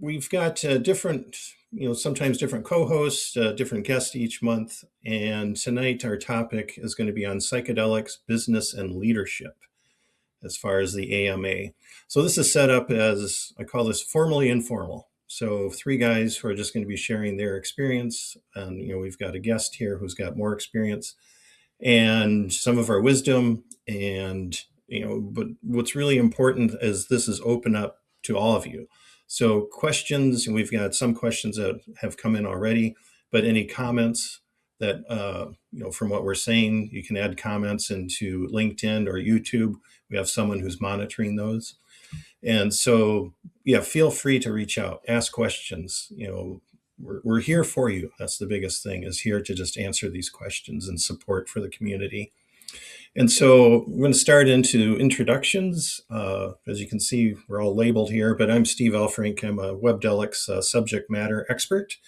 we've got different, sometimes different co-hosts, different guests each month. And tonight our topic is going to be on psychedelics, business, and leadership as far as the AMA. So this is set up as, I call this formally informal. So three guys who are just going to be sharing their experience. And, we've got a guest here who's got more experience and some of our wisdom. And, but what's really important is this is open up to all of you. So questions, and we've got some questions that have come in already, but any comments that, from what we're saying, you can add comments into LinkedIn or YouTube. We have someone who's monitoring those. And so, yeah, feel free to reach out, ask questions. We're here for you. That's the biggest thing, is here to just answer these questions and support for the community. And so we're going to start into introductions. As you can see, we're all labeled here, but I'm Steve Elfrink. I'm a Webdelics subject matter expert.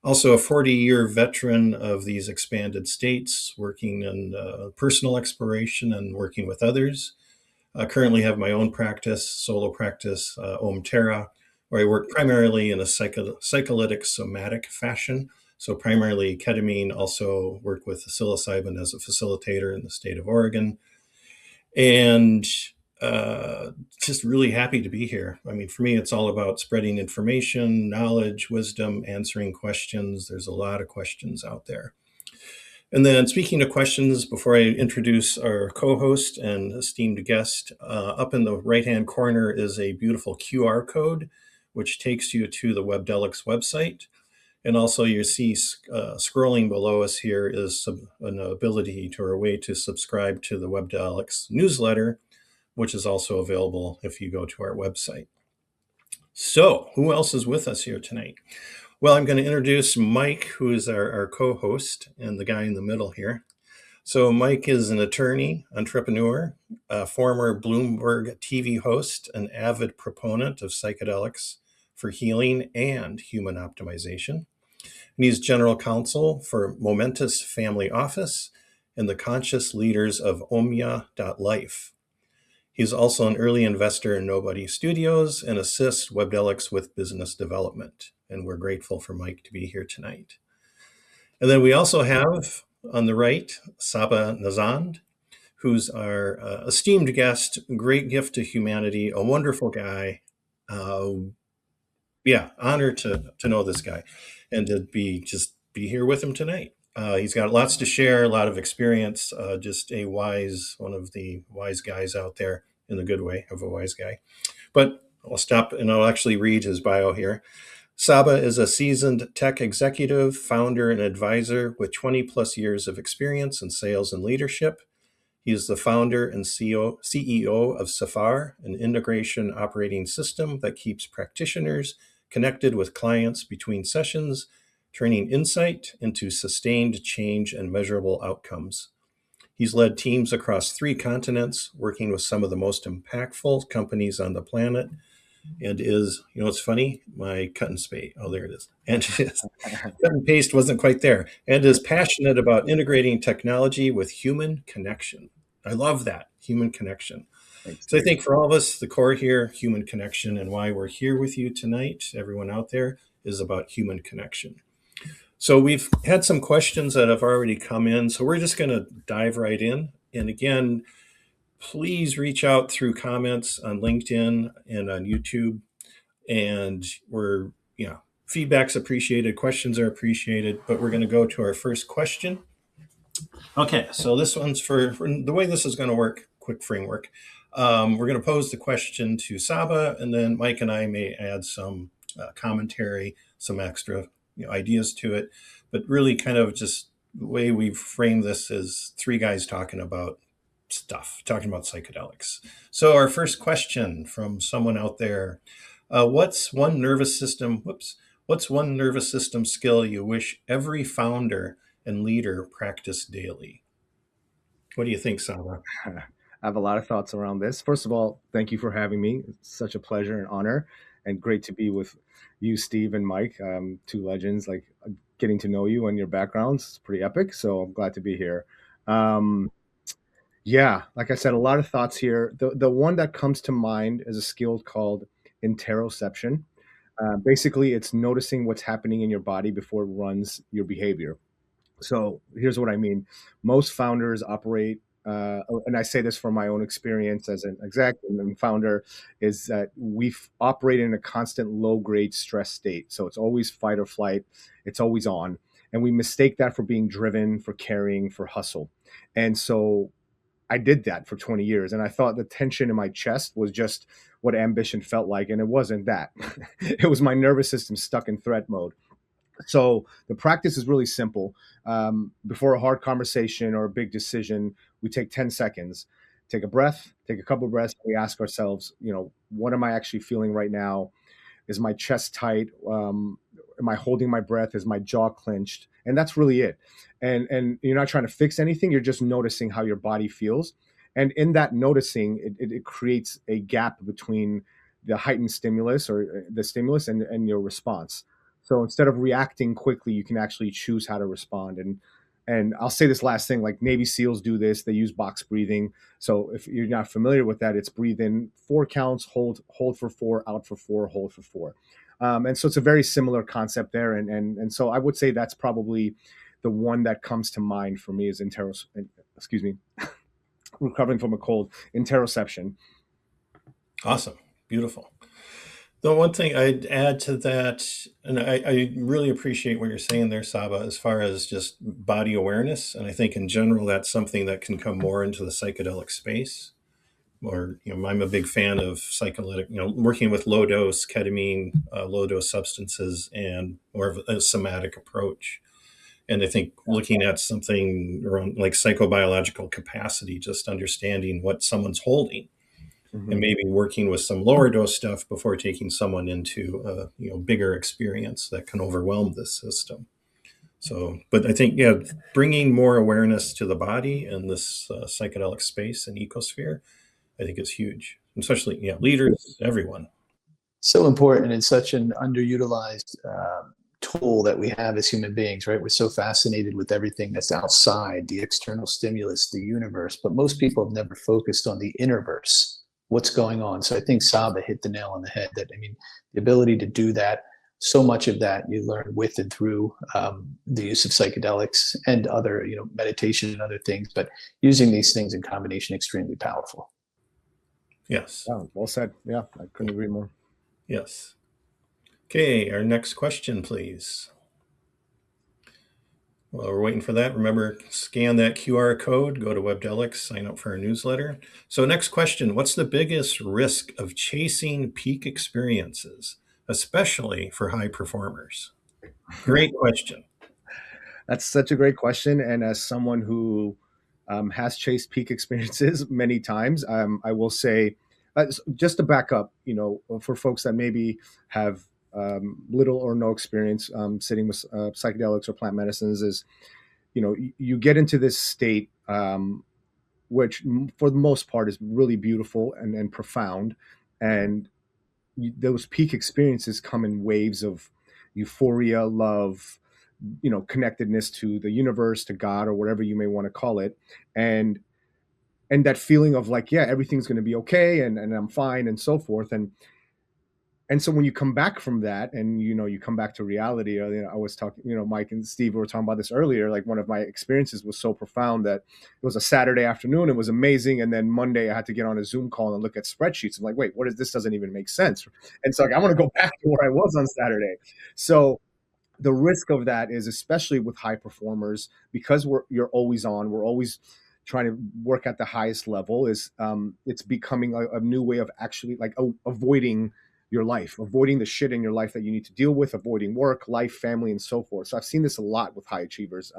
Also a 40-year veteran of these expanded states, working in personal exploration and working with others. I currently have my own practice, solo practice, Om Terra, where I work primarily in a psychedelic somatic fashion. So primarily ketamine, also work with psilocybin as a facilitator in the state of Oregon. And just really happy to be here. I mean, for me, it's all about spreading information, knowledge, wisdom, answering questions. There's a lot of questions out there. And then, speaking of questions, before I introduce our co-host and esteemed guest, up in the right-hand corner is a beautiful QR code, which takes you to the Webdelics website. And also you see scrolling below us here is an ability or a way to subscribe to the Webdelics newsletter, which is also available if you go to our website. So who else is with us here tonight? Well, I'm going to introduce Mike, who is our co-host and the guy in the middle here. So Mike is an attorney, entrepreneur, a former Bloomberg TV host, an avid proponent of psychedelics for healing and human optimization. And he's general counsel for Momentous Family Office and the conscious leaders of Omya.life. He's also an early investor in Nobody Studios and assists Webdelics with business development. And we're grateful for Mike to be here tonight. And then we also have on the right, Sabba Nazhand, who's our esteemed guest, great gift to humanity, a wonderful guy. Honored to know this guy and to be here with him tonight. He's got lots to share, a lot of experience, just one of the wise guys out there, in the good way of a wise guy. But I'll stop and I'll actually read his bio here. Sabba is a seasoned tech executive, founder, and advisor with 20 plus years of experience in sales and leadership. He is the founder and CEO of Safar, an integration operating system that keeps practitioners connected with clients between sessions, turning insight into sustained change and measurable outcomes. He's led teams across 3 continents, working with some of the most impactful companies on the planet, and is, it's funny, my cut and paste. Oh, there it is. And his cut and paste wasn't quite there. And is passionate about integrating technology with human connection. I love that, human connection. Thanks. So I think for all of us, the core here, human connection, and why we're here with you tonight, everyone out there, is about human connection. So we've had some questions that have already come in. So we're just going to dive right in. And again, please reach out through comments on LinkedIn and on YouTube. And feedback's appreciated, questions are appreciated, but we're going to go to our first question. Okay, so this one's for the way this is going to work, quick framework. We're going to pose the question to Sabba, and then Mike and I may add some commentary, some extra ideas to it. But really kind of just the way we've framed this is 3 guys talking about talking about psychedelics. So our first question from someone out there, what's one nervous system skill you wish every founder and leader practice daily? What do you think, Sabba? I have a lot of thoughts around this. First of all, thank you for having me. It's such a pleasure and honor, and great to be with you, Steve and Mike, 2 legends. Like, getting to know you and your backgrounds is pretty epic. So I'm glad to be here. Like I said, a lot of thoughts here. The one that comes to mind is a skill called interoception. Basically, it's noticing what's happening in your body before it runs your behavior. So here's what I mean. Most founders operate, and I say this from my own experience as an exec and founder, is that we operate in a constant low grade stress state. So it's always fight or flight, it's always on. And we mistake that for being driven, for caring, for hustle. And so I did that for 20 years. And I thought the tension in my chest was just what ambition felt like. And it wasn't that. It was my nervous system stuck in threat mode. So the practice is really simple. Before a hard conversation or a big decision, we take 10 seconds, take a breath, take a couple of breaths. We ask ourselves, what am I actually feeling right now? Is my chest tight? Am I holding my breath? Is my jaw clenched? And that's really it. And you're not trying to fix anything. You're just noticing how your body feels. And in that noticing, it creates a gap between the heightened stimulus or the stimulus and your response. So instead of reacting quickly, you can actually choose how to respond. And I'll say this last thing, like Navy SEALs do this, they use box breathing. So if you're not familiar with that, it's breathe in 4 counts, hold for 4, out for 4, hold for 4. And so it's a very similar concept there. And so I would say that's probably the one that comes to mind for me is excuse me, recovering from a cold, interoception. Awesome. Beautiful. The one thing I'd add to that, and I really appreciate what you're saying there, Saba, as far as just body awareness. And I think in general, that's something that can come more into the psychedelic space. Or, I'm a big fan of psychedelic, working with low dose ketamine, low dose substances, and more of a somatic approach. And I think looking at something around like psychobiological capacity, just understanding what someone's holding and maybe working with some lower dose stuff before taking someone into a bigger experience that can overwhelm this system. So, but I think bringing more awareness to the body and this psychedelic space and ecosphere, I think is huge, especially leaders, everyone. So important and such an underutilized tool that we have as human beings, right? We're so fascinated with everything that's outside, the external stimulus, the universe, but most people have never focused on the innerverse, what's going on. So I think Saba hit the nail on the head that, the ability to do that, so much of that you learn with and through the use of psychedelics and other, meditation and other things, but using these things in combination, extremely powerful. Yes. Yeah, well said. Yeah, I couldn't agree more. Yes. Okay, our next question, please. While we're waiting for that, remember, scan that QR code, go to Webdelics, sign up for our newsletter. So next question, what's the biggest risk of chasing peak experiences, especially for high performers? Great question. That's such a great question. And as someone who has chased peak experiences many times, I will say, just to back up, for folks that maybe have little or no experience sitting with psychedelics or plant medicines, is you get into this state, which for the most part is really beautiful and profound, and those peak experiences come in waves of euphoria, love, connectedness to the universe, to God, or whatever you may want to call it, and that feeling of like, yeah, everything's going to be okay, and I'm fine, and so forth. And so when you come back from that, and you come back to reality, I was talking, Mike and Steve were talking about this earlier. Like, one of my experiences was so profound that it was a Saturday afternoon. It was amazing, and then Monday I had to get on a Zoom call and look at spreadsheets. I'm like, wait, what is this? Doesn't even make sense. And so, like, I want to go back to where I was on Saturday. So the risk of that is, especially with high performers, because you're always on, we're always trying to work at the highest level, is it's becoming a new way of actually like avoiding your life, avoiding the shit in your life that you need to deal with, avoiding work, life, family, and so forth. So I've seen this a lot with high achievers.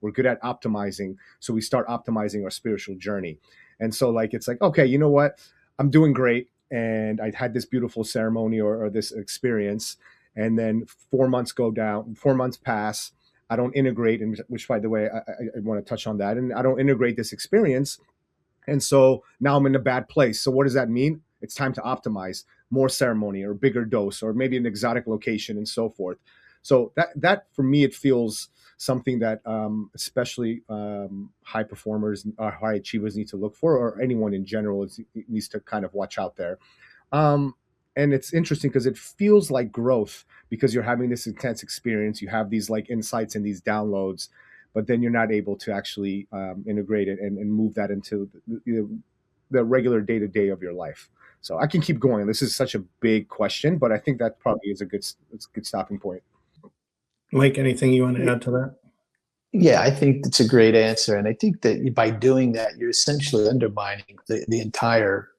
We're good at optimizing, so we start optimizing our spiritual journey. And so, like, it's like, okay, you know what, I'm doing great, and I had this beautiful ceremony or this experience, and then 4 months go down, 4 months pass, I don't integrate, and which, by the way, I want to touch on that, and I don't integrate this experience, and so now I'm in a bad place. So what does that mean? It's time to optimize more ceremony or bigger dose or maybe an exotic location and so forth. So that for me, it feels something that especially high performers or high achievers need to look for, or anyone in general needs to kind of watch out there. and it's interesting because it feels like growth because you're having this intense experience, you have these like insights and these downloads, but then you're not able to actually integrate it and move that into the regular day-to-day of your life. So I can keep going. This is such a big question, but I think that probably is it's a good stopping point. Mike, anything you want to add to that? Yeah, I think it's a great answer. And I think that by doing that, you're essentially undermining the entire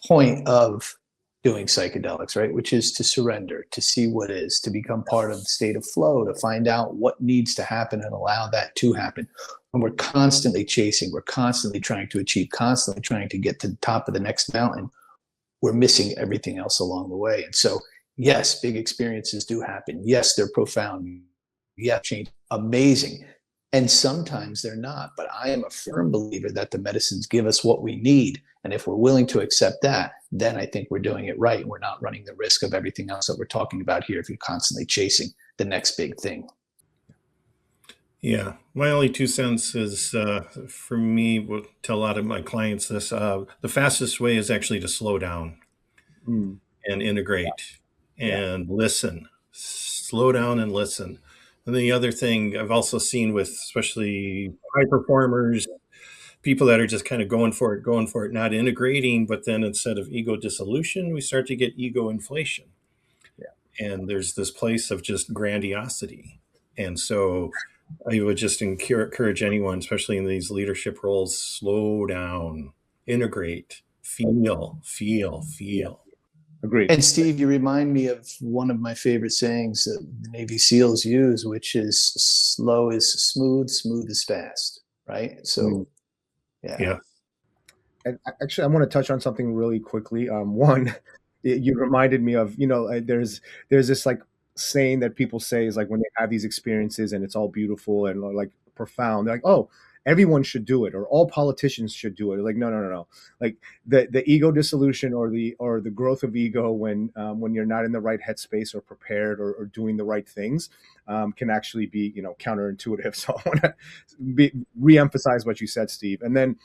point of doing psychedelics, right? Which is to surrender, to see what is, to become part of the state of flow, to find out what needs to happen and allow that to happen. And we're constantly chasing, we're constantly trying to achieve, constantly trying to get to the top of the next mountain. We're missing everything else along the way. And so, yes, big experiences do happen. Yes, they're profound. Yeah, change, amazing. And sometimes they're not. But I am a firm believer that the medicines give us what we need. And if we're willing to accept that, then I think we're doing it right. We're not running the risk of everything else that we're talking about here if you're constantly chasing the next big thing. Yeah, my only 2 cents is for me, will tell a lot of my clients this, the fastest way is actually to slow down Mm. and integrate Yeah. and listen. Slow down and listen. And the other thing I've also seen with especially high performers, people that are just kind of going for it, not integrating, but then instead of ego dissolution, we start to get ego inflation. Yeah. And there's this place of just grandiosity. And so I would just encourage anyone, especially in these leadership roles, slow down, integrate, feel. Agreed. And Steve, you remind me of one of my favorite sayings that the Navy SEALs use, which is slow is smooth, smooth is fast, right? So, Yeah. And actually, I want to touch on something really quickly. One, you reminded me of, there's this like saying that people say is like when they have these experiences and it's all beautiful and like profound, they're like, oh, everyone should do it, or all politicians should do it. Like, no. Like the ego dissolution or the growth of ego when you're not in the right headspace or prepared or doing the right things can actually be, counterintuitive. So I want to re-emphasize what you said, Steve. And then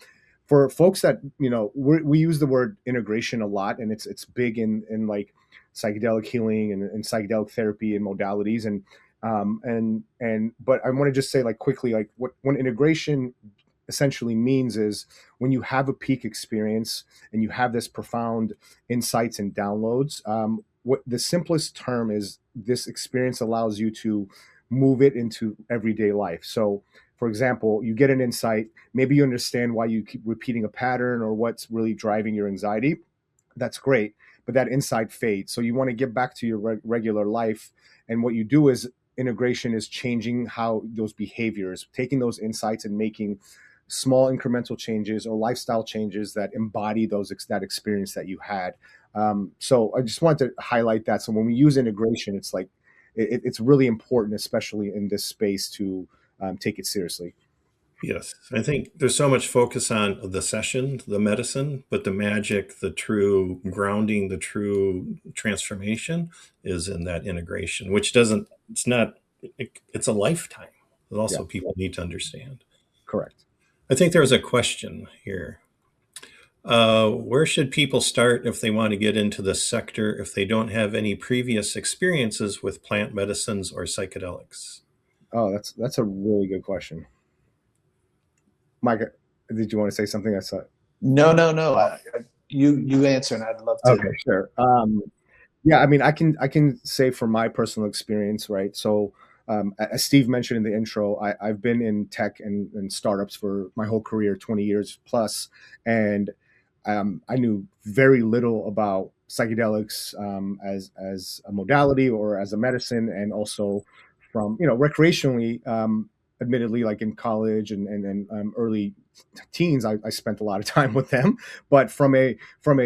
for folks that we use the word integration a lot, and it's big in like psychedelic healing and psychedelic therapy and modalities, but I want to just say like quickly, like what integration essentially means is when you have a peak experience and you have this profound insights and downloads, what the simplest term is, this experience allows you to move it into everyday life. So for example, you get an insight, maybe you understand why you keep repeating a pattern or what's really driving your anxiety. That's great, but that insight fades. So you want to get back to your regular life. And what you do is integration is changing how those behaviors, taking those insights and making small incremental changes or lifestyle changes that embody that experience that you had. So I just wanted to highlight that. So when we use integration, it's like, it's really important, especially in this space, to take it seriously. Yes. I think there's so much focus on the session, the medicine, but the magic, the true grounding, the true transformation is in that integration, which it's a lifetime that also people need to understand. Correct. I think there's a question here. Where should people start if they want to get into this sector if they don't have any previous experiences with plant medicines or psychedelics? Oh, that's a really good question. Mike, did you want to say something? I saw. No. You answer, and I'd love to. Okay, sure. Yeah, I mean, I can say from my personal experience, right? So, as Steve mentioned in the intro, I've been in tech and startups for my whole career, 20 years plus, and I knew very little about psychedelics as a modality or as a medicine, and also from recreationally. Admittedly, like in college and early teens, I spent a lot of time with them. But from a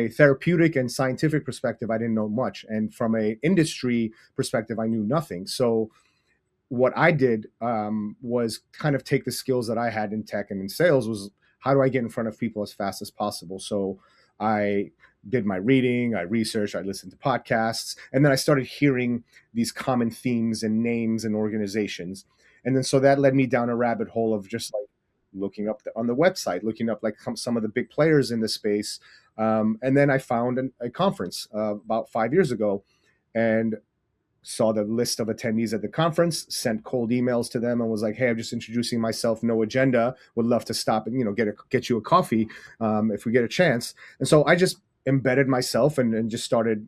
therapeutic and scientific perspective, I didn't know much, and from a industry perspective, I knew nothing. So what I did was kind of take the skills that I had in tech and in sales, was how do I get in front of people as fast as possible? So I did my reading, I researched, I listened to podcasts, and then I started hearing these common themes and names and organizations. And then so that led me down a rabbit hole of just like looking up on the website, looking up like some of the big players in the space, And then I found a conference about 5 years ago, and saw the list of attendees at the conference, sent cold emails to them, and was like, "Hey, I'm just introducing myself, no agenda. Would love to stop and get you a coffee if we get a chance." And so I just embedded myself and just started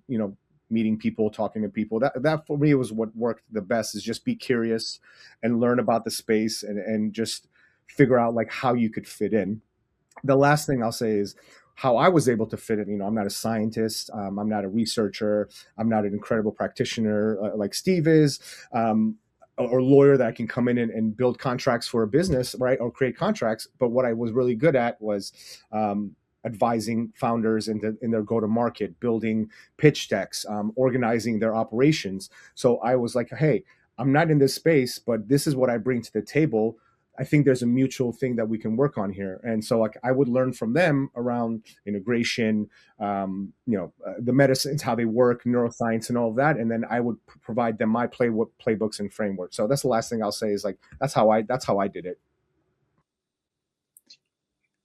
meeting people, talking to people. That for me was what worked the best, is just be curious and learn about the space and just figure out like how you could fit in. The last thing I'll say is how I was able to fit in. I'm not a scientist. I'm not a researcher. I'm not an incredible practitioner like Steve is, or lawyer that can come in and build contracts for a business, right? Or create contracts. But what I was really good at was advising founders in their go-to-market, building pitch decks, organizing their operations. So I was like, hey, I'm not in this space, but this is what I bring to the table. I think there's a mutual thing that we can work on here. And so like I would learn from them around integration, the medicines, how they work, neuroscience and all of that. And then I would provide them my playbooks and frameworks. So that's the last thing I'll say is like, that's how I did it.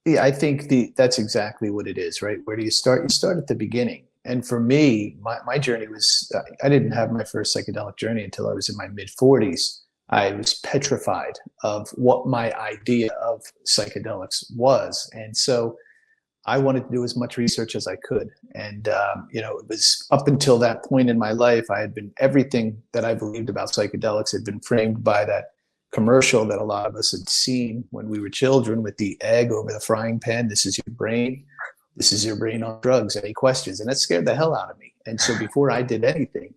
Yeah, I think that's exactly what it is, right? Where do you start? You start at the beginning. And for me, my journey was, I didn't have my first psychedelic journey until I was in my mid 40s. I was petrified of what my idea of psychedelics was. And so I wanted to do as much research as I could. And, it was up until that point in my life, everything that I believed about psychedelics had been framed by that commercial that a lot of us had seen when we were children with the egg over the frying pan. This is your brain. This is your brain on drugs. Any questions? And that scared the hell out of me. And so before I did anything,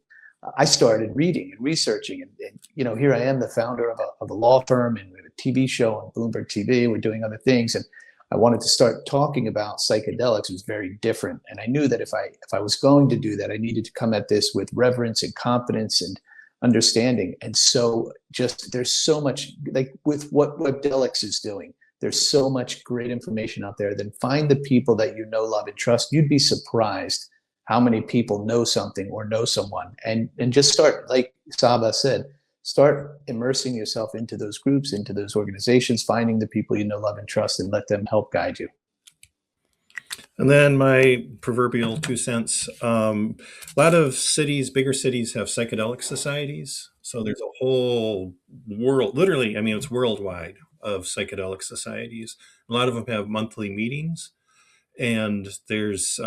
I started reading and researching, and here I am, the founder of a law firm, and we have a TV show on Bloomberg TV. We're doing other things, and I wanted to start talking about psychedelics. It was very different, and I knew that if I was going to do that, I needed to come at this with reverence and confidence and understanding. And so, there's so much, like with what Webdelics is doing. There's so much great information out there. Then find the people that you know, love, and trust. You'd be surprised how many people know something or know someone, and just start, like Sabba said, start immersing yourself into those groups, into those organizations, finding the people you know, love, and trust, and let them help guide you. And then my proverbial 2 cents, a lot of cities, bigger cities, have psychedelic societies. So there's a whole world, literally, I mean, it's worldwide, of psychedelic societies. A lot of them have monthly meetings, and there's,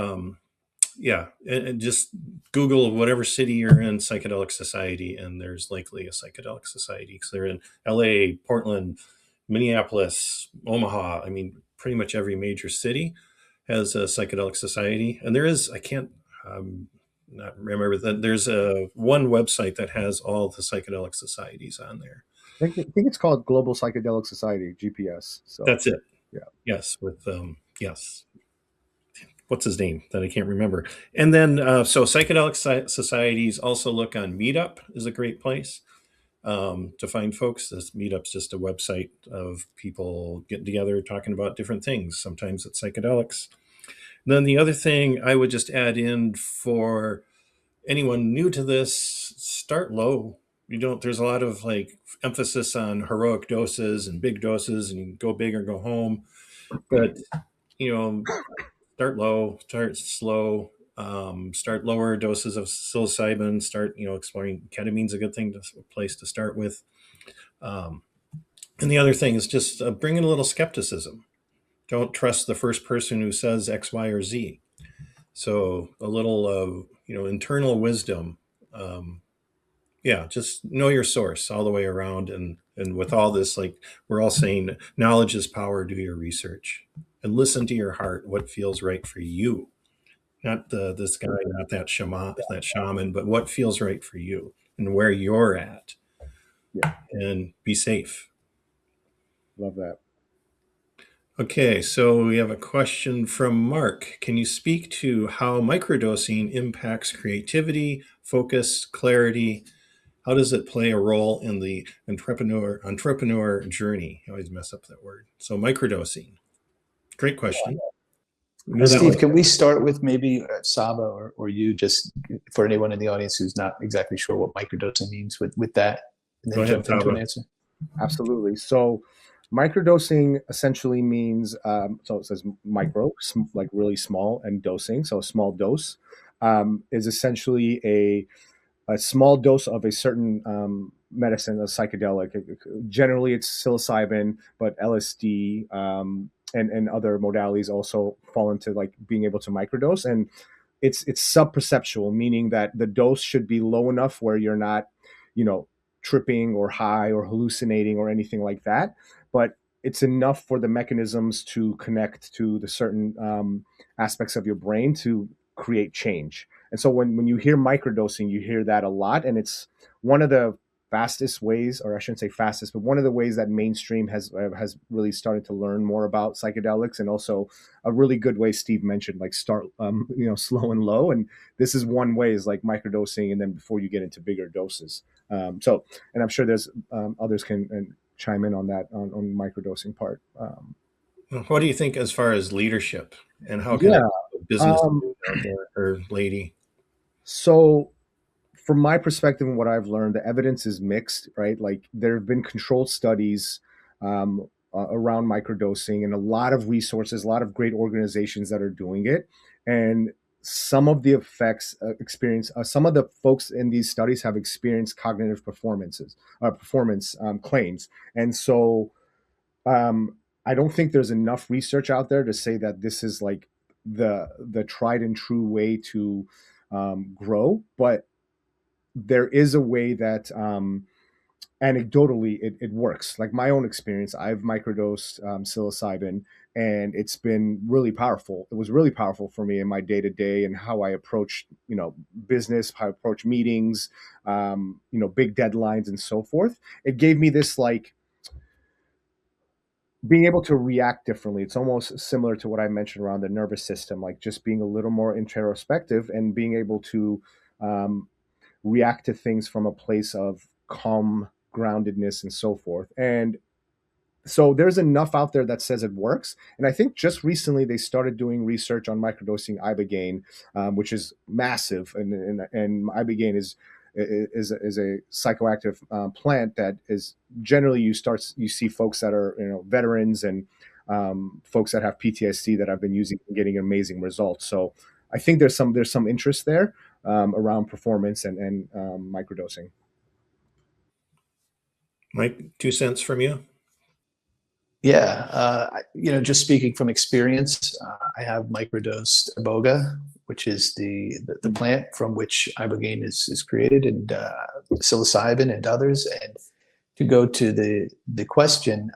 and just Google whatever city you're in, psychedelic society, and there's likely a psychedelic society, because they're in LA, Portland, Minneapolis, Omaha. I mean, pretty much every major city has a psychedelic society. And there is, I can't not remember that there's one website that has all the psychedelic societies on there. I think it's called Global Psychedelic Society, GPS. So that's it. Yeah. Yes. With yes. What's his name that I can't remember. And then, so psychedelic societies also look on Meetup is a great place to find folks. This Meetup's just a website of people getting together, talking about different things. Sometimes it's psychedelics. And then the other thing I would just add in for anyone new to this, start low. There's a lot of like emphasis on heroic doses and big doses, and you can go big or go home. But, start low, start slow, start lower doses of psilocybin, start, exploring ketamine's a good place to start with. And the other thing is just bring in a little skepticism. Don't trust the first person who says X, Y, or Z. So a little, internal wisdom. Just know your source all the way around. And with all this, like we're all saying, knowledge is power, do your research. And listen to your heart, what feels right for you. Not this guy, not that shaman, but what feels right for you and where you're at. Yeah. And be safe. Love that. Okay, so we have a question from Mark. Can you speak to how microdosing impacts creativity, focus, clarity? How does it play a role in the entrepreneur journey? I always mess up that word. So microdosing. Great question. Steve, can we start with maybe Sabba or you, just for anyone in the audience who's not exactly sure what microdosing means with that, and then jump into an answer? Absolutely. So Microdosing essentially means, so it says micro, like really small, and dosing, so a small dose, is essentially a small dose of a certain medicine, a psychedelic. Generally, it's psilocybin, but LSD and other modalities also fall into like being able to microdose. And it's sub-perceptual, meaning that the dose should be low enough where you're not, you know, tripping or high or hallucinating or anything like that. But it's enough for the mechanisms to connect to the certain aspects of your brain to create change. And so when you hear microdosing, you hear that a lot. And it's one of the fastest ways, or I shouldn't say fastest, but one of the ways that mainstream has really started to learn more about psychedelics, and also a really good way Steve mentioned, like start slow and low. And this is one way, is like microdosing, and then before you get into bigger doses. And I'm sure there's others can chime in on that on microdosing part. What do you think as far as leadership, and how can Yeah. a business Um, out there, or lady? so from my perspective and what I've learned, the evidence is mixed, right? Like there have been controlled studies around microdosing, and a lot of resources, a lot of great organizations that are doing it. And some of the effects some of the folks in these studies have experienced cognitive performance claims. And so I don't think there's enough research out there to say that this is like the tried and true way to grow, but there is a way that anecdotally it works. Like my own experience, I've microdosed psilocybin, and it's been really powerful. It was really powerful for me in my day to day and how I approach, business, how I approach meetings, big deadlines and so forth. It gave me this like being able to react differently. It's almost similar to what I mentioned around the nervous system, like just being a little more introspective and being able to um, react to things from a place of calm groundedness and so forth. And so there's enough out there that says it works. And I think just recently they started doing research on microdosing ibogaine, which is massive. And ibogaine is a psychoactive plant that is generally you see folks that are veterans and folks that have PTSD that have been using and getting amazing results. So I think there's some interest there around performance and microdosing. Mike, 2 cents from you. Yeah, just speaking from experience, I have microdosed iboga, which is the plant from which ibogaine is created, and psilocybin and others. And to go to the question,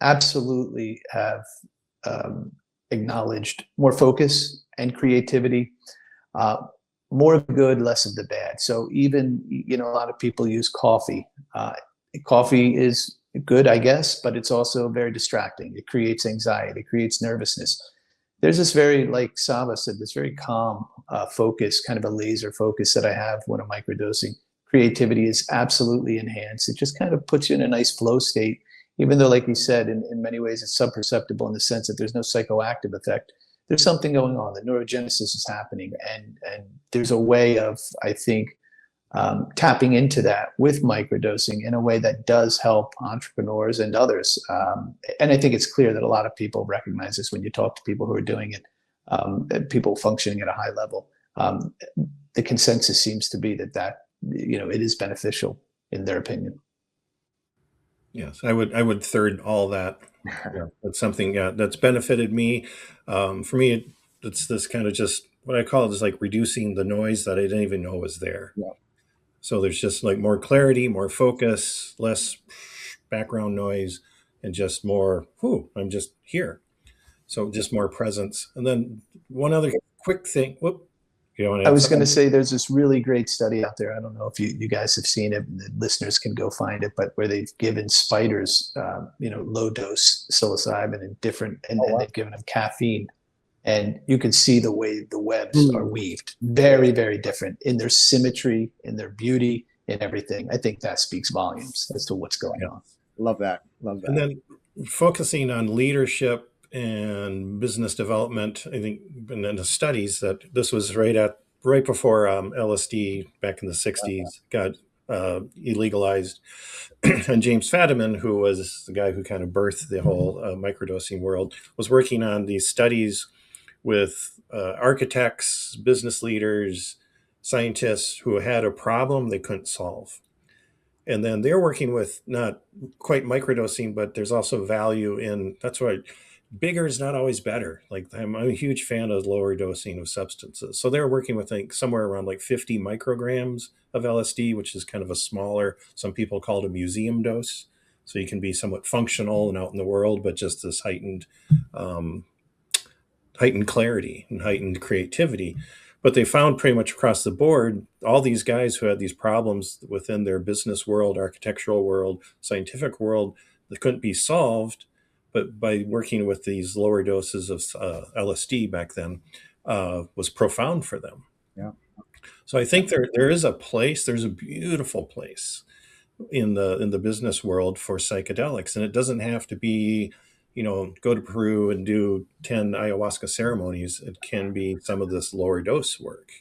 absolutely have acknowledged more focus and creativity, more of the good, less of the bad. So even a lot of people use coffee. Coffee is good, I guess, but it's also very distracting. It creates anxiety, it creates nervousness. There's this very, like Sabba said, this very calm focus, kind of a laser focus that I have when I'm microdosing. Creativity is absolutely enhanced. It just kind of puts you in a nice flow state, even though, like you said, in many ways it's sub-perceptible in the sense that there's no psychoactive effect. There's something going on. The neurogenesis is happening, and there's a way of, I think, tapping into that with microdosing in a way that does help entrepreneurs and others. And I think it's clear that a lot of people recognize this when you talk to people who are doing it, people functioning at a high level. The consensus seems to be that it is beneficial in their opinion. Yes, I would third all that. Yeah, that's something that's benefited me. For me, it's this kind of just what I call it is like reducing the noise that I didn't even know was there. Yeah. So there's just like more clarity, more focus, less background noise, and just more, I'm just here. So just more presence. And then one other quick thing. I was going to say there's this really great study out there. I don't know if you guys have seen it, and the listeners can go find it, but where they've given spiders, low dose psilocybin and then they've given them caffeine. And you can see the way the webs are weaved. Very, very different in their symmetry, in their beauty, in everything. I think that speaks volumes as to what's going on. Love that. And then focusing on leadership and business development, I think in the studies that this was right before LSD back in the 60s got illegalized. And James Fadiman, who was the guy who kind of birthed the whole microdosing world, was working on these studies with architects, business leaders, scientists who had a problem they couldn't solve. And then they're working with not quite microdosing, but there's also value in, that's why bigger is not always better. Like I'm a huge fan of lower dosing of substances. So they're working with, I think, somewhere around like 50 micrograms of LSD, which is kind of a smaller, some people call it a museum dose. So you can be somewhat functional and out in the world, but just this um, heightened clarity and heightened creativity. But they found pretty much across the board, all these guys who had these problems within their business world, architectural world, scientific world that couldn't be solved, but by working with these lower doses of LSD back then, was profound for them. Yeah. So I think there is a place, there's a beautiful place in the business world for psychedelics, and it doesn't have to be, go to Peru and do 10 ayahuasca ceremonies. It can be some of this lower dose work.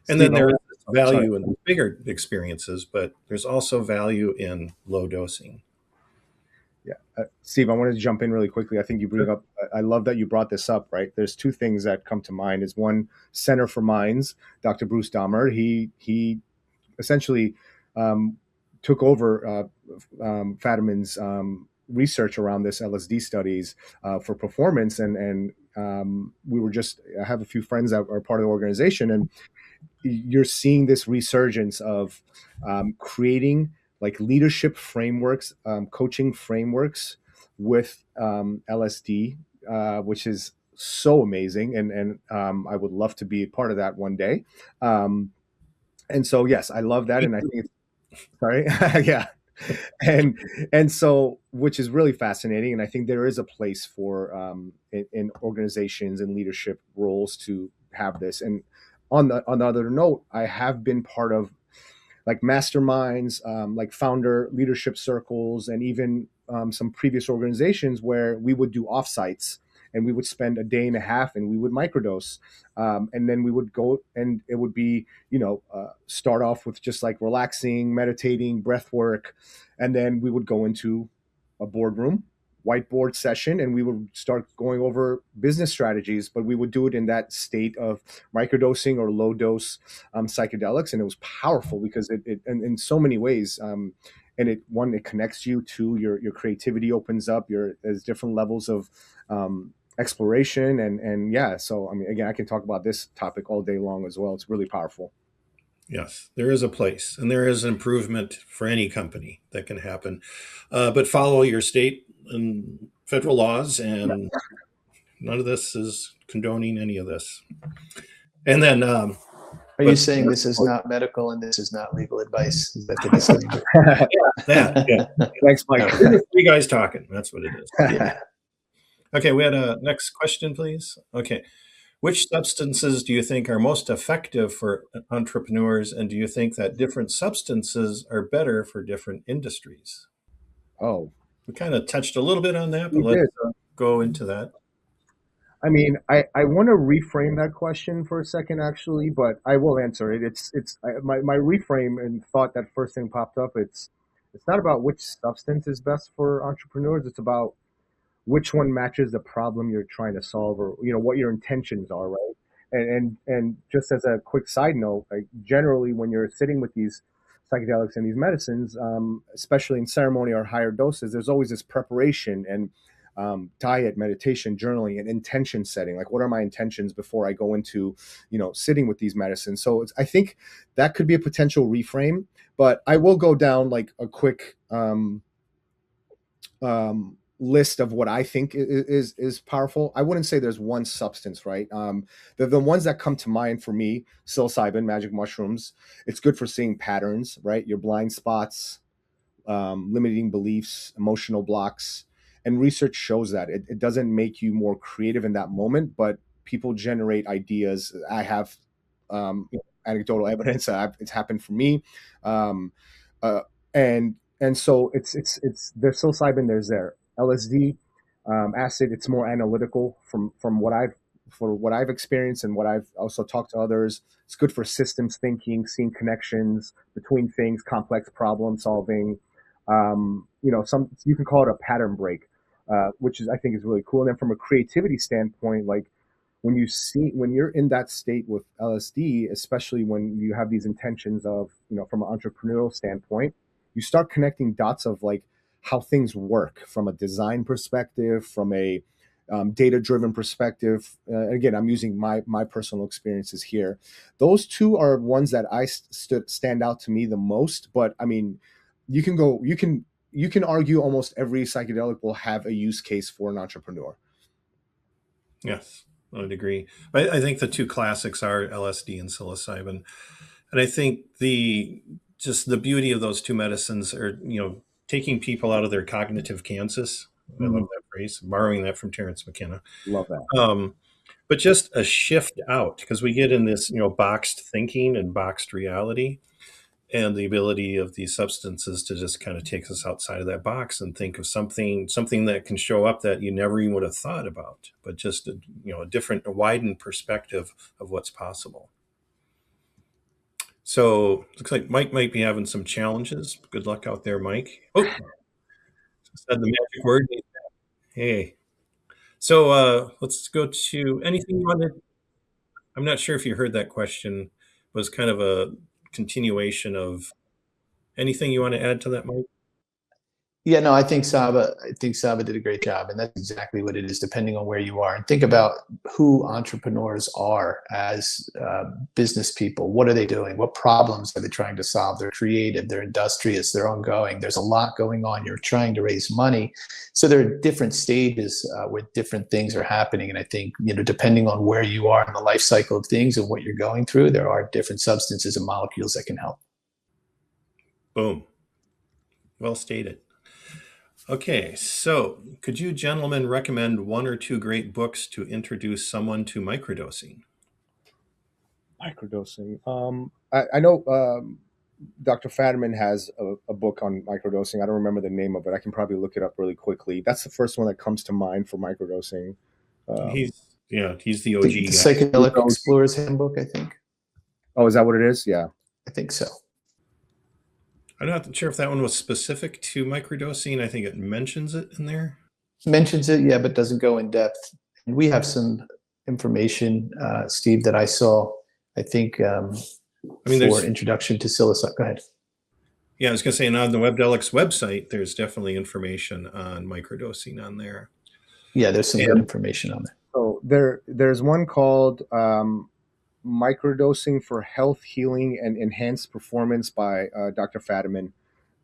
And then there's value in the bigger experiences, but there's also value in low dosing. Yeah. Steve, I wanted to jump in really quickly. I think you bring up, I love that you brought this up, right? There's two things that come to mind. Is one, Center for Minds, Dr. Bruce Dahmer. He essentially took over Fadiman's research around this LSD studies for performance. And we were just, I have a few friends that are part of the organization, and you're seeing this resurgence of creating like leadership frameworks, coaching frameworks with LSD, which is so amazing. And I would love to be a part of that one day. And so, yes, I love that. And I think it's, sorry. Yeah. And so, which is really fascinating. And I think there is a place for in organizations and leadership roles to have this. And on the other note, I have been part of like masterminds, like founder leadership circles, and even some previous organizations where we would do offsites and we would spend a day and a half and we would microdose. And then we would go, and it would be, start off with just like relaxing, meditating, breath work. And then we would go into a boardroom whiteboard session, and we would start going over business strategies, but we would do it in that state of microdosing or low dose psychedelics. And it was powerful because it in so many ways, and it connects you to your creativity, opens up there's different levels of exploration. And yeah, so I mean, again, I can talk about this topic all day long as well. It's really powerful. Yes, there is a place, and there is improvement for any company that can happen, but follow your state and federal laws, and none of this is condoning any of this. And then, are you saying this is not medical and this is not legal advice? Is that the disclaimer? yeah. Thanks, Mike. Three guys talking. That's what it is. Yeah. Okay, we had a next question, please. Okay. Which substances do you think are most effective for entrepreneurs, and do you think that different substances are better for different industries? Oh, we kind of touched a little bit on that, but let's go into that. I mean, I want to reframe that question for a second, actually, but I will answer it. My reframe and thought, that first thing popped up. It's not about which substance is best for entrepreneurs. It's about which one matches the problem you're trying to solve, or what your intentions are, right? And just as a quick side note, like generally when you're sitting with these psychedelics and these medicines, especially in ceremony or higher doses, there's always this preparation and diet, meditation, journaling, and intention setting. Like, what are my intentions before I go into sitting with these medicines? So I think that could be a potential reframe. But I will go down like a quick list of what I think is powerful. I wouldn't say there's one substance, right? The ones that come to mind for me: psilocybin, magic mushrooms. It's good for seeing patterns, right? Your blind spots, limiting beliefs, emotional blocks. And research shows that it doesn't make you more creative in that moment, but people generate ideas. I have anecdotal evidence. It's happened for me. And so it's there's psilocybin, there's LSD, acid. It's more analytical from what I've for what I've experienced and what I've also talked to others, it's good for systems thinking, seeing connections between things, complex problem solving. Some you can call it a pattern break, which is I think is really cool. And then from a creativity standpoint, like when you're in that state with LSD, especially when you have these intentions of, from an entrepreneurial standpoint, you start connecting dots of like how things work from a design perspective, from a data-driven perspective. Again, I'm using my personal experiences here. Those two are ones that stand out to me the most. But I mean, you can argue almost every psychedelic will have a use case for an entrepreneur. Yes, I would agree. I think the two classics are LSD and psilocybin, and I think the beauty of those two medicines are, taking people out of their cognitive Kansas. I love that phrase, borrowing that from Terence McKenna. Love that. But just a shift out, because we get in this, boxed thinking and boxed reality, and the ability of these substances to just kind of take us outside of that box and think of something that can show up that you never even would have thought about, but just a widened perspective of what's possible. So looks like Mike might be having some challenges. Good luck out there, Mike. Oh, said the magic word. Hey. So let's go to anything you wanted. I'm not sure if you heard that question. It was kind of a continuation of anything you want to add to that, Mike? Yeah, no, I think Sabba did a great job, and that's exactly what it is, depending on where you are. And think about who entrepreneurs are as business people. What are they doing? What problems are they trying to solve? They're creative, they're industrious, they're ongoing. There's a lot going on. You're trying to raise money, so there are different stages where different things are happening. And I think, depending on where you are in the life cycle of things and what you're going through, there are different substances and molecules that can help. Boom. Well stated. Okay, so could you gentlemen recommend one or two great books to introduce someone to microdosing? Microdosing. I know Dr. Fadiman has a book on microdosing. I don't remember the name of it. I can probably look it up really quickly. That's the first one that comes to mind for microdosing. He's the OG the guy. Psychedelic Explorer's Handbook, I think. Oh, is that what it is? Yeah. I think so. I'm not sure if that one was specific to microdosing. I think it mentions it in there. Mentions it, yeah, but doesn't go in depth. And we have some information, Steve, that I saw, I think, for introduction to psilocybin. Go ahead. Yeah, I was going to say, and on the Webdelics website, there's definitely information on microdosing on there. Yeah, there's some good information on there. So there's one called Microdosing for Health, Healing, and Enhanced Performance by Dr. Fadiman.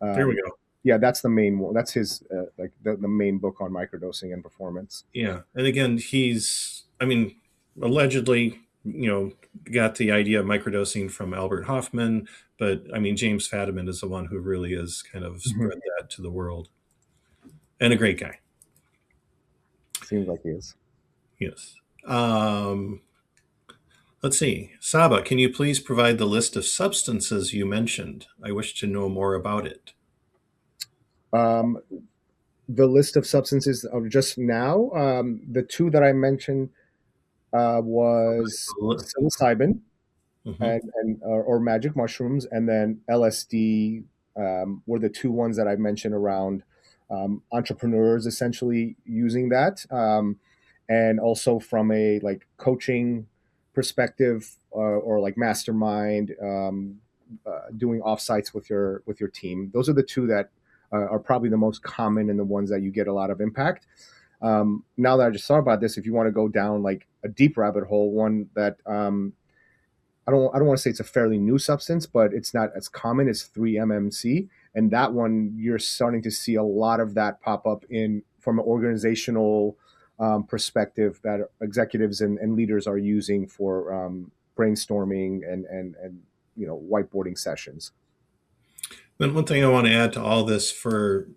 There we go. Yeah, that's the main one. That's his the main book on microdosing and performance. Yeah, and again, allegedly, got the idea of microdosing from Albert Hoffman, but James Fadiman is the one who really has kind of spread that to the world, and a great guy. Seems like he is. Yes. Let's see. Sabba, can you please provide the list of substances you mentioned? I wish to know more about it. The list of substances of just now, the two that I mentioned was psilocybin or magic mushrooms, and then LSD were the two ones that I mentioned around entrepreneurs essentially using that, and also from a coaching perspective or mastermind, doing offsites with your team. Those are the two that are probably the most common and the ones that you get a lot of impact. Now that I just thought about this, if you want to go down a deep rabbit hole, one that I don't want to say it's a fairly new substance, but it's not as common as 3-MMC, and that one you're starting to see a lot of that pop up from an organizational perspective that executives and leaders are using for brainstorming and whiteboarding sessions. Then one thing I want to add to all this, for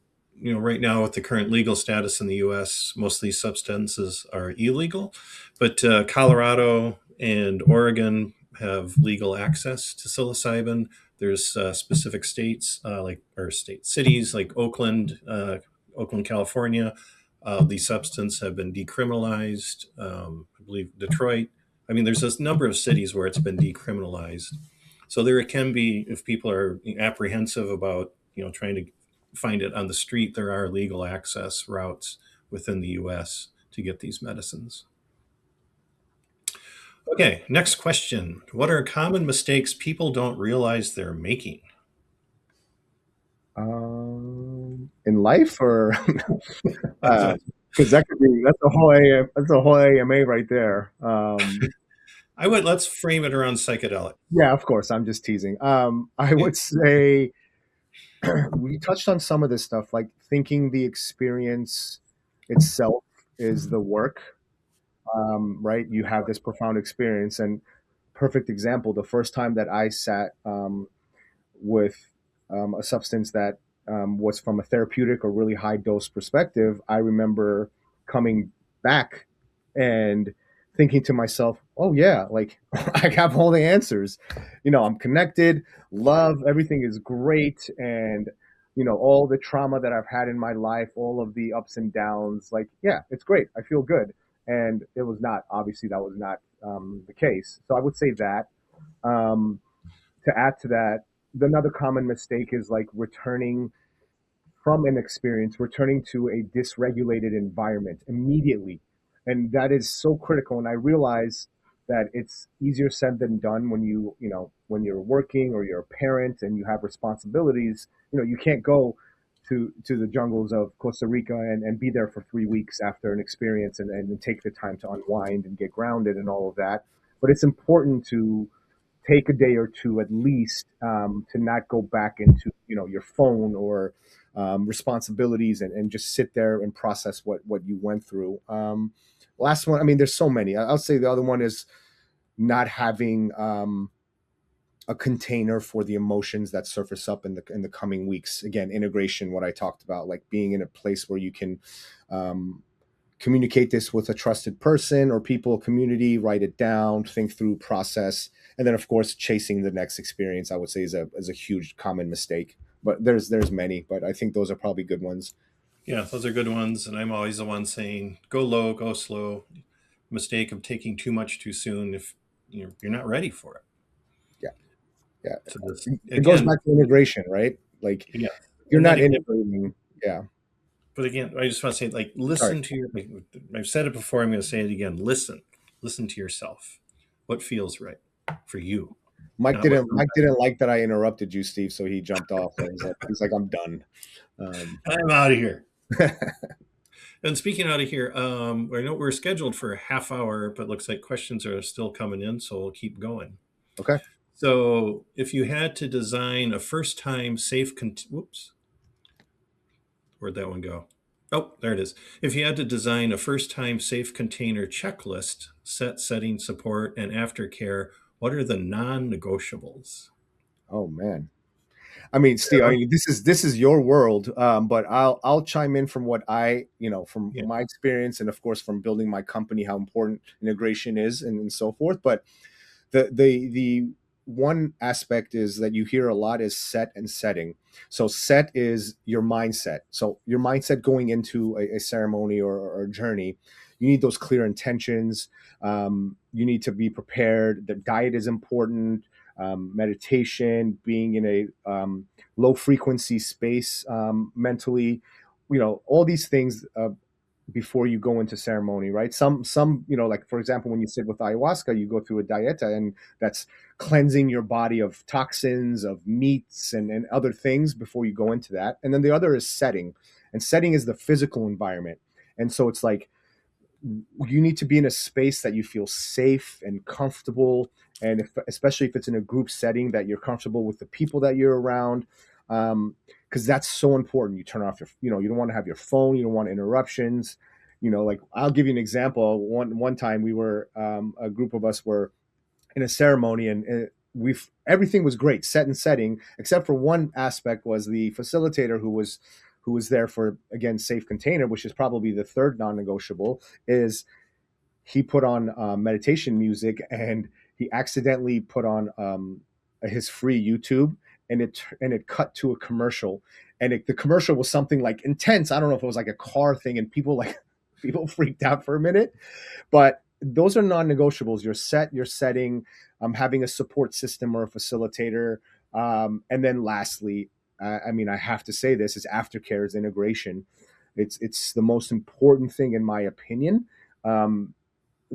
right now with the current legal status in the U.S., most of these substances are illegal, but Colorado and Oregon have legal access to psilocybin. There's specific states cities like Oakland, California. These substances have been decriminalized, I believe Detroit. I mean, there's this number of cities where it's been decriminalized. So there can be, if people are apprehensive about, trying to find it on the street, there are legal access routes within the U.S. to get these medicines. Okay, next question. What are common mistakes people don't realize they're making? In life, or because that's a whole AMA right there. Let's frame it around psychedelic. Yeah, of course. I'm just teasing. I would say we touched on some of this stuff, like thinking the experience itself is the work. Right? You have this profound experience, and perfect example. The first time that I sat with a substance that was from a therapeutic or really high dose perspective, I remember coming back and thinking to myself, oh yeah, like I have all the answers. I'm connected, love, everything is great. And, all the trauma that I've had in my life, all of the ups and downs, like, yeah, it's great. I feel good. And it was not, obviously, that was not the case. So I would say that. To add to that, another common mistake is like returning from an experience, returning to a dysregulated environment immediately. And that is so critical. And I realize that it's easier said than done when when you're working or you're a parent and you have responsibilities. You can't go to the jungles of Costa Rica and be there for 3 weeks after an experience and take the time to unwind and get grounded and all of that. But it's important to take a day or two at least to not go back into your phone or responsibilities and just sit there and process what you went through. Last one, I mean, there's so many. I'll say the other one is not having a container for the emotions that surface up in the coming weeks. Again, integration, what I talked about, like being in a place where you can communicate this with a trusted person or people, community, write it down, think through, process. And then, of course, chasing the next experience, I would say, is a huge common mistake. But there's many, but I think those are probably good ones. Yeah, those are good ones. And I'm always the one saying, go low, go slow. Mistake of taking too much too soon if you're not ready for it. Yeah. So it goes back to integration, right? Like, yeah, you're not integrating. Yeah. But again, I just want to say, like, listen to your, I've said it before, I'm going to say it again. Listen to yourself. What feels right for you? Mike didn't like that I interrupted you, Steve, so he jumped off. And he's like, I'm done. I'm out of here. And speaking out of here, I know we're scheduled for a half hour, but looks like questions are still coming in, so we'll keep going. Okay. So if you had to design a first-time safe, where'd that one go? Oh, there it is. If you had to design a first-time safe container checklist, setting, support, and aftercare, what are the non-negotiables? Oh man, I mean, Steve, this is your world, but I'll chime in from what I from my experience and of course from building my company, how important integration is and so forth. But the one aspect is that you hear a lot is set and setting. So set is your mindset. So your mindset going into a ceremony or a journey, you need those clear intentions. You need to be prepared. The diet is important. Meditation, being in a low frequency space mentally, all these things before you go into ceremony, right? Some, like for example, when you sit with ayahuasca, you go through a dieta, and that's cleansing your body of toxins, of meats and other things before you go into that. And then the other is setting, and setting is the physical environment. And so it's like, you need to be in a space that you feel safe and comfortable. And especially if it's in a group setting, that you're comfortable with the people that you're around. Because that's so important. You turn off your, you don't want to have your phone. You don't want interruptions. Like I'll give you an example. One time we were, a group of us were in a ceremony, and everything was great, set and setting, except for one aspect was the facilitator who was there for, again, safe container, which is probably the third non-negotiable, is he put on meditation music, and he accidentally put on his free YouTube, and it cut to a commercial, and the commercial was something like intense. I don't know if it was like a car thing, and people freaked out for a minute, but those are non-negotiables. You're setting, having a support system or a facilitator. And then lastly, I mean, I have to say this, is aftercare, is integration. It's the most important thing, in my opinion.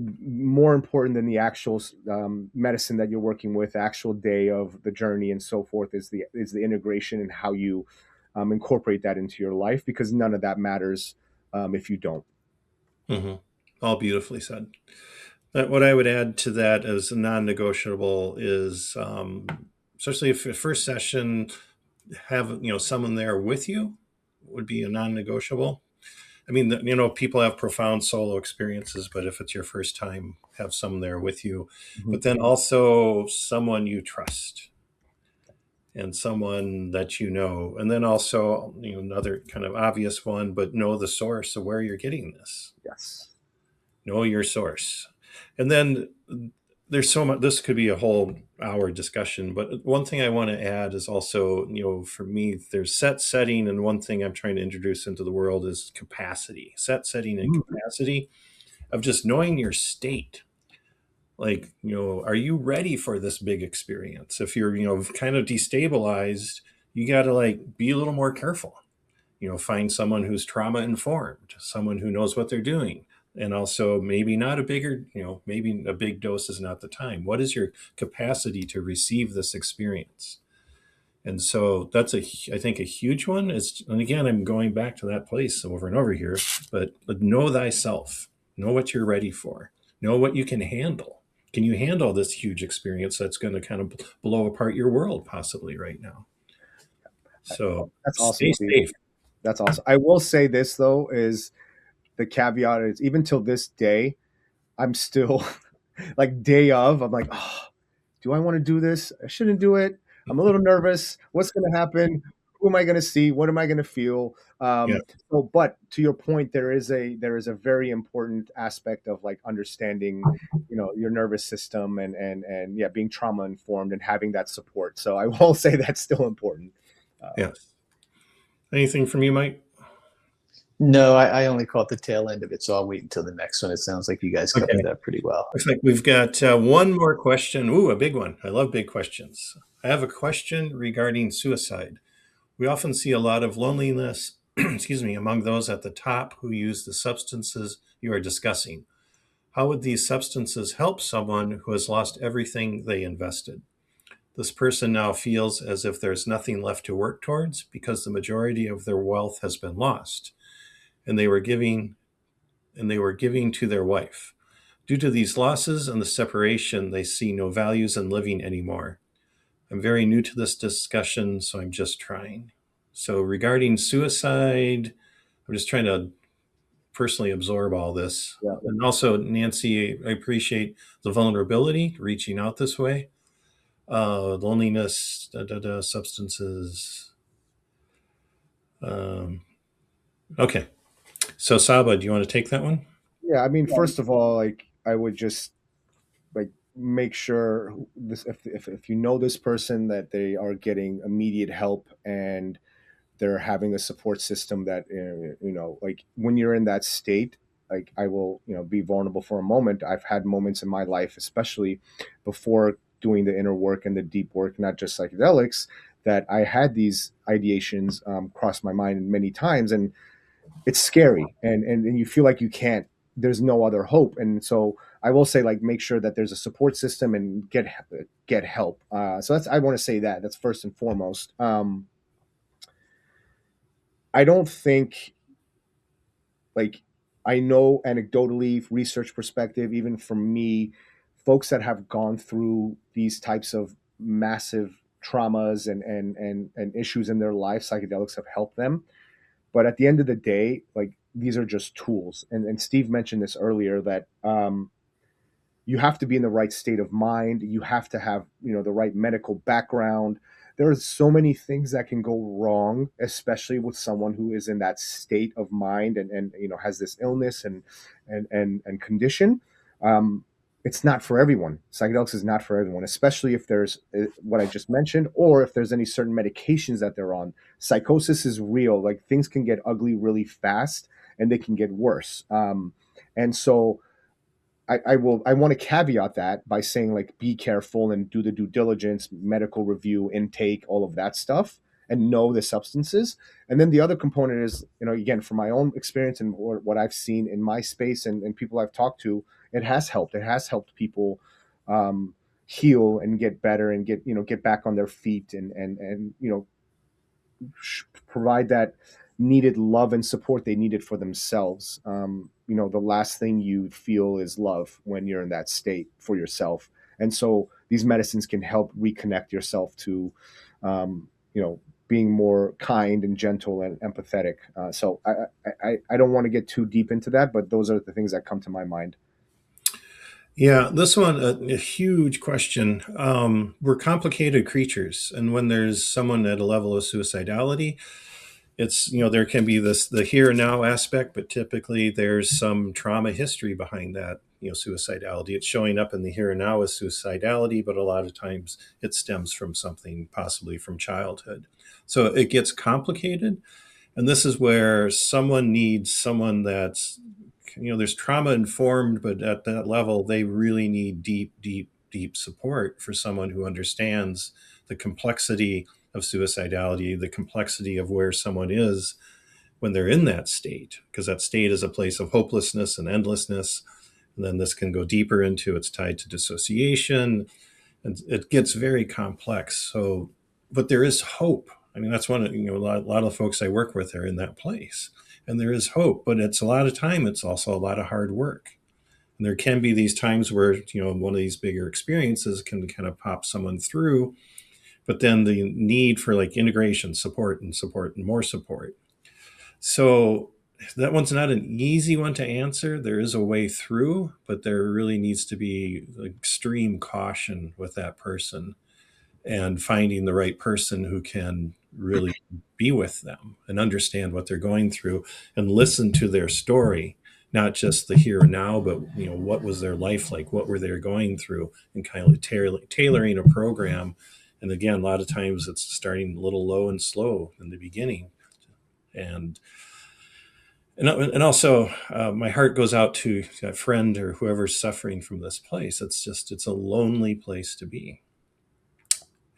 More important than the actual medicine that you're working with, actual day of the journey and so forth, is the integration and how you incorporate that into your life, because none of that matters if you don't. Mm-hmm. All beautifully said. What I would add to that as a non-negotiable is, especially if the first session, have someone there with you would be a non-negotiable. I mean, people have profound solo experiences, but if it's your first time, have someone there with you. Mm-hmm. But then also someone you trust and someone that and then also another kind of obvious one, but know the source of where you're getting this. Yes. Know your source. And then there's so much, this could be a whole hour discussion, but one thing I want to add is also, for me, there's setting, and one thing I'm trying to introduce into the world is capacity, setting and capacity of just knowing your state. Like, are you ready for this big experience? If you're, kind of destabilized, you got to be a little more careful, find someone who's trauma informed, someone who knows what they're doing. And also maybe not a bigger, maybe a big dose is not the time. What is your capacity to receive this experience? And so that's I think a huge one is, and again, I'm going back to that place over and over here, but know thyself, know what you're ready for, know what you can handle. Can you handle this huge experience that's going to kind of blow apart your world possibly right now? So that's awesome. Stay safe. That's awesome. I will say this though, is the caveat is, even till this day, I'm still like day of, I'm like, oh, do I want to do this? I shouldn't do it. I'm a little nervous. What's going to happen? Who am I going to see? What am I going to feel? Yeah. So, but to your point, there is a very important aspect of understanding, your nervous system and yeah, being trauma informed and having that support. So I will say that's still important. Yes. Anything from you, Mike? No, I only caught the tail end of it, so I'll wait until the next one. It sounds like you guys covered that pretty well. Looks like we've got one more question. Ooh, a big one. I love big questions. I have a question regarding suicide. We often see a lot of loneliness, excuse me, among those at the top who use the substances you are discussing. How would these substances help someone who has lost everything they invested? This person now feels as if there's nothing left to work towards because the majority of their wealth has been lost, and they were giving to their wife. Due to these losses and the separation, they see no values in living anymore. I'm very new to this discussion, so I'm just trying. So regarding suicide, I'm just trying to personally absorb all this. Yeah. And also, Nancy, I appreciate the vulnerability, reaching out this way. Loneliness, substances. Okay. So Sabba, do you want to take that one? Yeah, I mean, first of all, I would just make sure this, if you know this person, that they are getting immediate help and they're having a support system that when you're in that state, I will be vulnerable for a moment. I've had moments in my life, especially before doing the inner work and the deep work, not just psychedelics, that I had these ideations cross my mind many times, and it's scary, and you feel like there's no other hope. And so I will say, make sure that there's a support system and get help. So I want to say that's first and foremost. I don't think, I know anecdotally, research perspective, even from me, folks that have gone through these types of massive traumas and issues in their life, psychedelics have helped them. But at the end of the day, these are just tools. And Steve mentioned this earlier, that you have to be in the right state of mind. You have to have, the right medical background. There are so many things that can go wrong, especially with someone who is in that state of mind and has this illness and condition. It's not for everyone. Psychedelics is not for everyone, especially if there's what I just mentioned, or if there's any certain medications that they're on. Psychosis is real. Things can get ugly really fast, and they can get worse. And so I want to caveat that by saying, like, be careful and do the due diligence, medical review, intake, all of that stuff, and know the substances. And then the other component is, again, from my own experience and what I've seen in my space and people I've talked to, it has helped. It has helped people heal and get better and get back on their feet and provide that needed love and support they needed for themselves. The last thing you feel is love when you're in that state for yourself. And so these medicines can help reconnect yourself to, being more kind and gentle and empathetic. So I don't want to get too deep into that, but those are the things that come to my mind. Yeah, this one, a huge question. We're complicated creatures. And when there's someone at a level of suicidality, it's, there can be the here and now aspect, but typically there's some trauma history behind that, suicidality. It's showing up in the here and now as suicidality, but a lot of times it stems from something possibly from childhood. So it gets complicated. And this is where someone needs someone that's, there's trauma informed, but at that level, they really need deep, deep, deep support for someone who understands the complexity of suicidality, the complexity of where someone is when they're in that state, because that state is a place of hopelessness and endlessness. And then this can go deeper into, it's tied to dissociation, and it gets very complex. So, but there is hope. I mean, that's one of, a lot of the folks I work with are in that place. And there is hope, but it's a lot of time. It's also a lot of hard work. And there can be these times where, one of these bigger experiences can kind of pop someone through, but then the need for like integration, support and more support. So that one's not an easy one to answer. There is a way through, but there really needs to be extreme caution with that person and finding the right person who can really be with them and understand what they're going through and listen to their story, not just the here and now, but what was their life like, what were they going through, and kind of tailoring a program. And again, a lot of times it's starting a little low and slow in the beginning. And also my heart goes out to that friend or whoever's suffering from this place. It's a lonely place to be.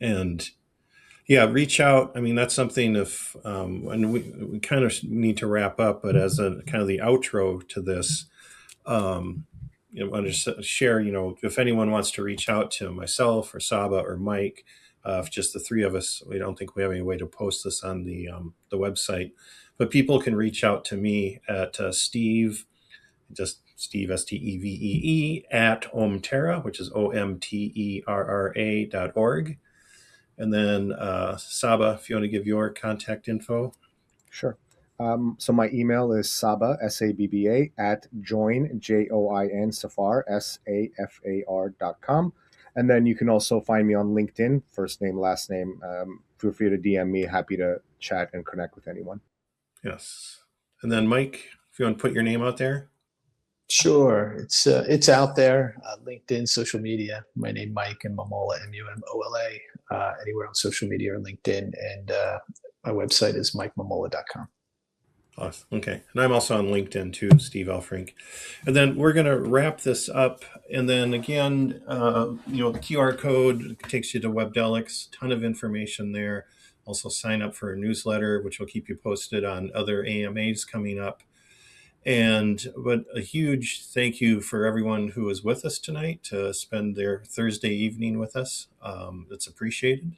And yeah, reach out. I mean, that's something and we kind of need to wrap up, but as a kind of the outro to this, I want to share, if anyone wants to reach out to myself or Sabba or Mike, if just the three of us, we don't think we have any way to post this on the website, but people can reach out to me at Steve, just Steve, Stevee, at Omterra, which is OMTERRA.org. And then Sabba, if you want to give your contact info. Sure. So my email is Sabba, SABBA, at join, JOIN, Safar, SAFAR.com. And then you can also find me on LinkedIn, first name, last name. Feel free to DM me. Happy to chat and connect with anyone. Yes. And then Mike, if you want to put your name out there. Sure. It's out there, LinkedIn, social media. My name, Mike and Mumola, Mumola, anywhere on social media or LinkedIn. And my website is mikemumola.com. Awesome. Okay. And I'm also on LinkedIn too, Steve Elfrink. And then we're going to wrap this up. And then again, the QR code takes you to Webdelics, ton of information there. Also sign up for a newsletter, which will keep you posted on other AMAs coming up. But a huge thank you for everyone who was with us tonight to spend their Thursday evening with us. It's appreciated.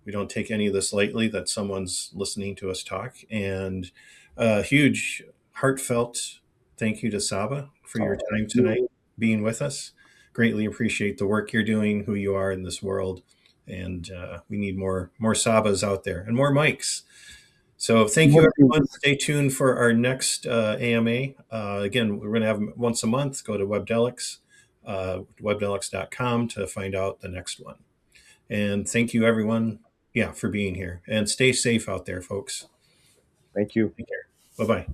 We don't take any of this lightly that someone's listening to us talk. And a huge heartfelt thank you to Sabba for your time tonight, being with us. Greatly appreciate the work you're doing, who you are in this world. And we need more Sabbas out there and more Mikes. So thank you, everyone. Stay tuned for our next AMA. Again, we're going to have them once a month. Go to Webdelics, webdelics.com to find out the next one. And thank you, everyone, for being here. And stay safe out there, folks. Thank you. Take care. Bye-bye.